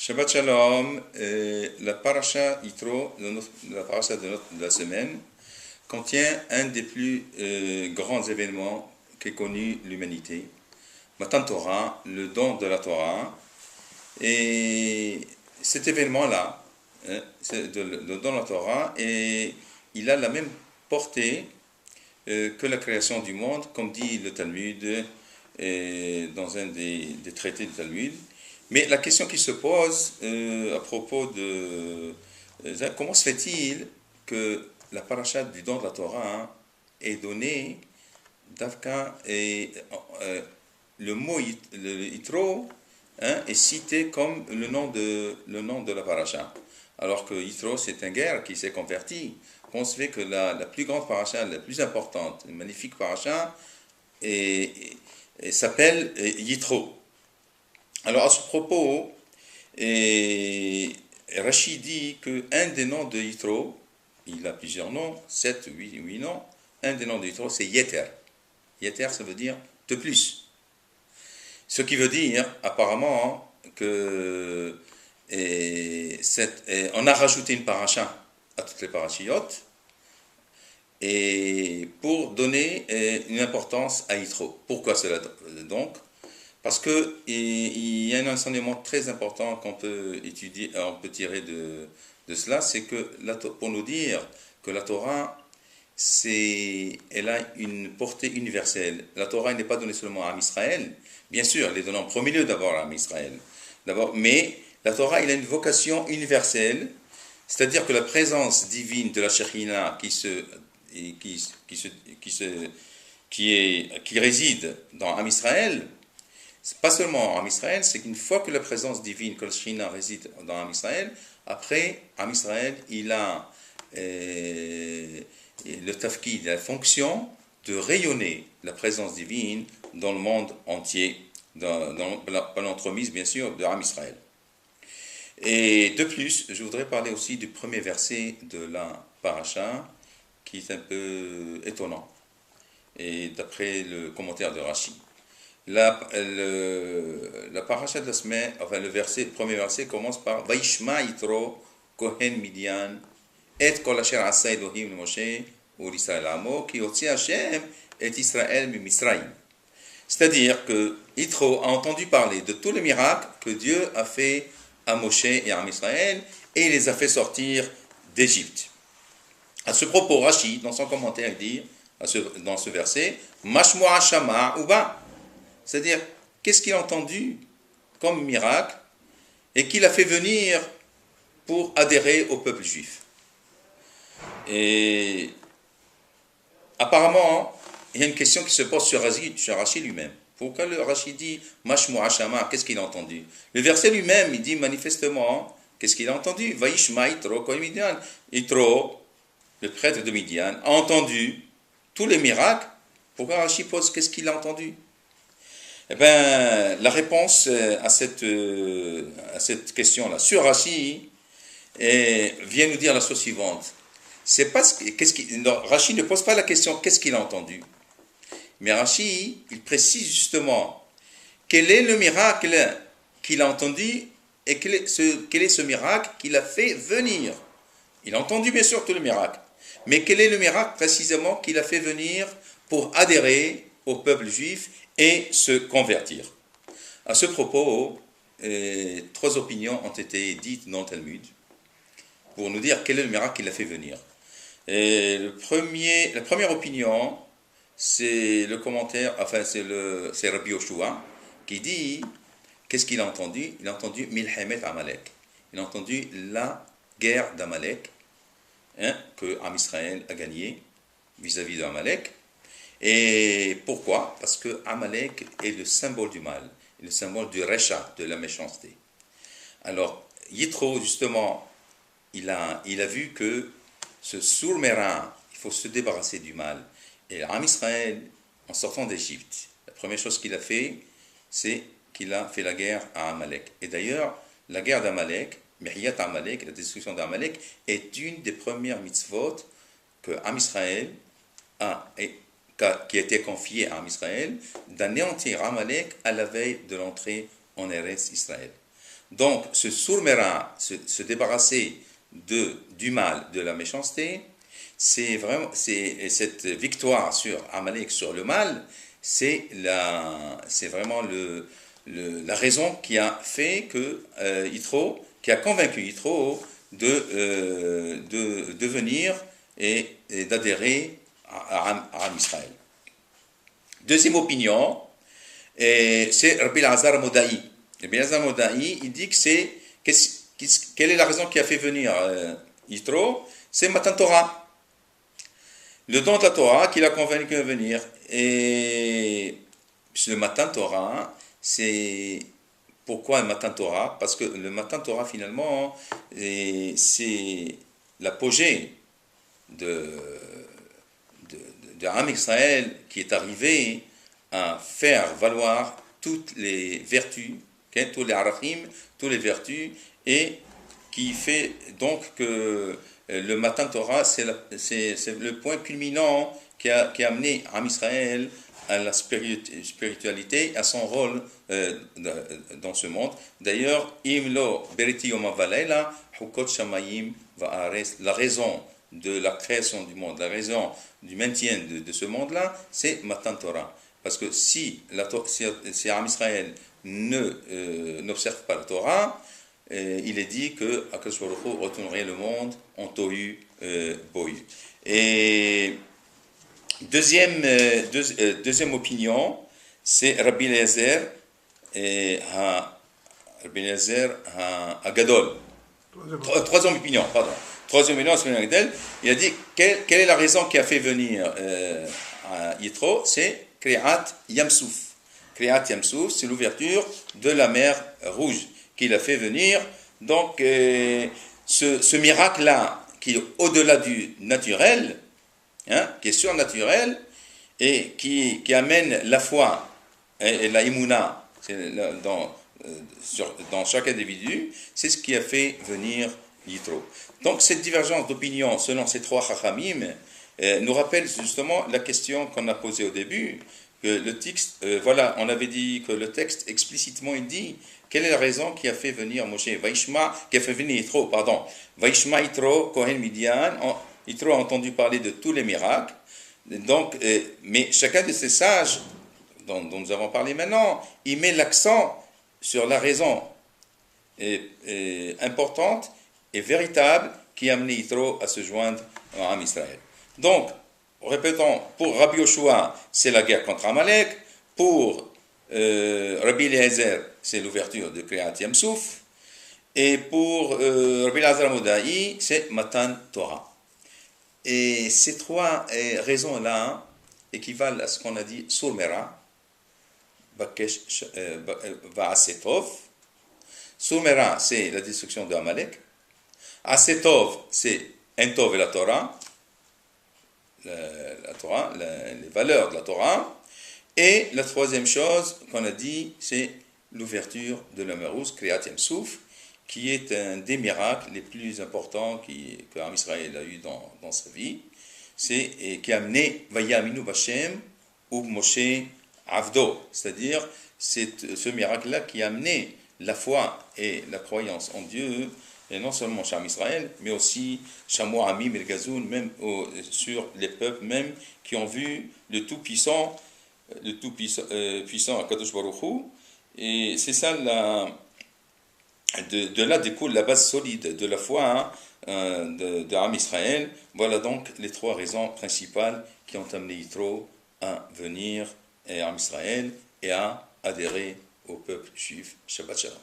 Shabbat Shalom, la paracha Yitro, la paracha de la semaine, contient un des plus grands événements qu'ait connu l'humanité. Matan Torah, le don de la Torah. Et cet événement-là, c'est le don de la Torah, et il a la même portée que la création du monde, comme dit le Talmud, dans un des traités du Talmud. Mais la question qui se pose à propos de comment se fait-il que la paracha du don de la Torah est donnée d'Afka et le mot Yitro est cité comme le nom de la paracha, alors que Yitro c'est un guerre qui s'est converti. On se fait que la plus grande paracha, la plus importante, une magnifique paracha, s'appelle Yitro. Alors à ce propos, Rachid dit qu'un des noms de Yitro, il a plusieurs noms, 7, 8 noms, un des noms de Yitro c'est Yeter. Yeter ça veut dire de plus. Ce qui veut dire apparemment que on a rajouté une paracha à toutes les parachiotes et pour donner une importance à Yitro. Pourquoi cela donc? Parce qu'il y a un enseignement très important qu'on peut étudier, on peut tirer de cela, c'est que pour nous dire que la Torah, elle a une portée universelle. La Torah n'est pas donnée seulement à Israël, bien sûr, elle est donnée en premier lieu d'abord à Israël, mais la Torah, elle a une vocation universelle, c'est-à-dire que la présence divine de la Shekhinah qui réside dans Am Israël, c'est pas seulement Am Israël, c'est qu'une fois que la présence divine, que la Shekhinah réside dans Am Israël, après, Am Israël, il a le tafkid, la fonction de rayonner la présence divine dans le monde entier, dans l'entremise, bien sûr, de Am Israël. Et de plus, je voudrais parler aussi du premier verset de la paracha, qui est un peu étonnant, et d'après le commentaire de Rashi. La paracha de la semaine, enfin le premier verset commence par Vaishma Yitro Kohen Midian et kol asher asa Elohim le Moshe ou l'Israël amo ki otzi Hashem et Israël mi Misraïm. C'est-à-dire que Yitro a entendu parler de tous les miracles que Dieu a fait à Moshe et à Israël et il les a fait sortir d'Égypte. À ce propos, Rashi, dans son commentaire, dit dans ce verset Mashmoa Shama Uba. C'est-à-dire, qu'est-ce qu'il a entendu comme miracle et qu'il a fait venir pour adhérer au peuple juif. Et apparemment, il y a une question qui se pose sur Rashi lui-même. Pourquoi le Rashi dit Mashmoa Shama, qu'est-ce qu'il a entendu? Le verset lui-même, il dit manifestement, qu'est-ce qu'il a entendu? Vaishma Yitro Kohen Midian. Yitro, le prêtre de Midian, a entendu tous les miracles. Pourquoi Rashi pose qu'est-ce qu'il a entendu? Eh bien, la réponse à cette question-là, sur Rashi, vient nous dire la chose suivante. C'est pas Rashi ne pose pas la question qu'est-ce qu'il a entendu, mais Rashi, il précise justement quel est le miracle qu'il a entendu et quel est ce miracle qu'il a fait venir. Il a entendu bien sûr tout le miracle, mais quel est le miracle précisément qu'il a fait venir pour adhérer au peuple juif et se convertir. À ce propos, 3 opinions ont été dites dans le Talmud pour nous dire quel est le miracle qu'il a fait venir. Et la première opinion, c'est le commentaire, enfin c'est Rabbi Yoshua qui dit, qu'est-ce qu'il a entendu? Il a entendu Milhemet Amalek. Il a entendu la guerre d'Amalek que Am Israël a gagné vis-à-vis d'Amalek. Et pourquoi? Parce que Amalek est le symbole du mal, le symbole du Recha, de la méchanceté. Alors, Yitro, justement, il a vu que ce Sourmérin, il faut se débarrasser du mal. Et Am Israël, en sortant d'Égypte, la première chose qu'il a fait, c'est qu'il a fait la guerre à Amalek. Et d'ailleurs, la guerre d'Amalek, Mehiyat Amalek, la destruction d'Amalek, est une des premières mitzvot que Am Israël qui a été confié à Am Israël, d'anéantir Amalek à la veille de l'entrée en Eretz Israël. Donc, ce surmera, se débarrasser du mal, de la méchanceté, c'est vraiment, cette victoire sur Amalek, sur le mal, c'est vraiment la raison qui a fait que Yitro, qui a convaincu Yitro de venir et d'adhérer à Am Israël. Deuxième opinion, c'est Rabbi Elazar Modaï. Rabbi Elazar Modaï, il dit que quelle est la raison qui a fait venir Yitro? C'est Matan Torah. Le don de la Torah qui l'a convaincu de venir. Et le Matan Torah, c'est pourquoi le Matan Torah? Parce que le Matan Torah, finalement, c'est l'apogée de Am Israël qui est arrivé à faire valoir toutes les vertus, tous les arachim, toutes les vertus, et qui fait donc que le Matan Torah, c'est le point culminant qui a amené Am Israël à la spiritualité, à son rôle dans ce monde. D'ailleurs, Imlo Beriti Yom Valela, Hukot Shamayim Va'ares, la raison de la création du monde, la raison du maintien de ce monde-là, c'est Matan Torah. Parce que si Am Israël n'observe pas la Torah, il est dit que Akadosh Baruch Hu retournerait le monde en tohu bohu. Et deuxième opinion, c'est Rabbi Eliezer Agadol. Troisième opinion, pardon. Troisième opinion, c'est Agadol. Il a dit quelle est la raison qui a fait venir Yitro? C'est Kriyat Yamsouf. Kriyat Yamsouf, c'est l'ouverture de la mer Rouge qu'il a fait venir. Donc, ce miracle-là, qui est au-delà du naturel, qui est surnaturel, et qui amène la foi et la imuna dans chaque individu, c'est ce qui a fait venir Yitro. Donc, cette divergence d'opinion selon ces trois chachamim nous rappelle justement la question qu'on a posée au début, que le texte, voilà, on avait dit que le texte explicitement il dit quelle est la raison qui a fait venir Moshe, qui a fait venir Yitro, pardon, Vaishma Yitro, Kohen Midian, Yitro a entendu parler de tous les miracles, donc, mais chacun de ces sages dont nous avons parlé maintenant, il met l'accent sur la raison importante et véritable qui a amené Yitro à se joindre à Am Israël. Donc, répétons, pour Rabbi Yoshua, c'est la guerre contre Amalek. Pour Rabbi Eliezer, c'est l'ouverture de Kriyat Yamsouf. Et pour Rabbi Elazar Modaï, c'est Matan Torah. Et ces trois raisons-là équivalent à ce qu'on a dit Surmera, Bakesh Va'asetov. Surmera, c'est la destruction de Amalek. Asetov, c'est Entov et la Torah. La Torah, les valeurs de la Torah. Et la troisième chose qu'on a dit, c'est l'ouverture de la mer Rouge, Kriyat Yamsouf, qui est un des miracles les plus importants que Am Israël a eu dans sa vie, et qui a amené Vayaminu Bashem ou Moshe Avdo, c'est-à-dire ce miracle-là qui a amené la foi et la croyance en Dieu, et non seulement chez Am Israël, mais aussi Shamo Amim El Gazoun, même sur les peuples même qui ont vu le Tout-Puissant Akadosh Baruch Hu. Et c'est ça, de là découle la base solide de la foi de Am Israël. Voilà donc les trois raisons principales qui ont amené Yitro à venir à Am Israël et à adhérer au peuple juif. Shabbat Shalom.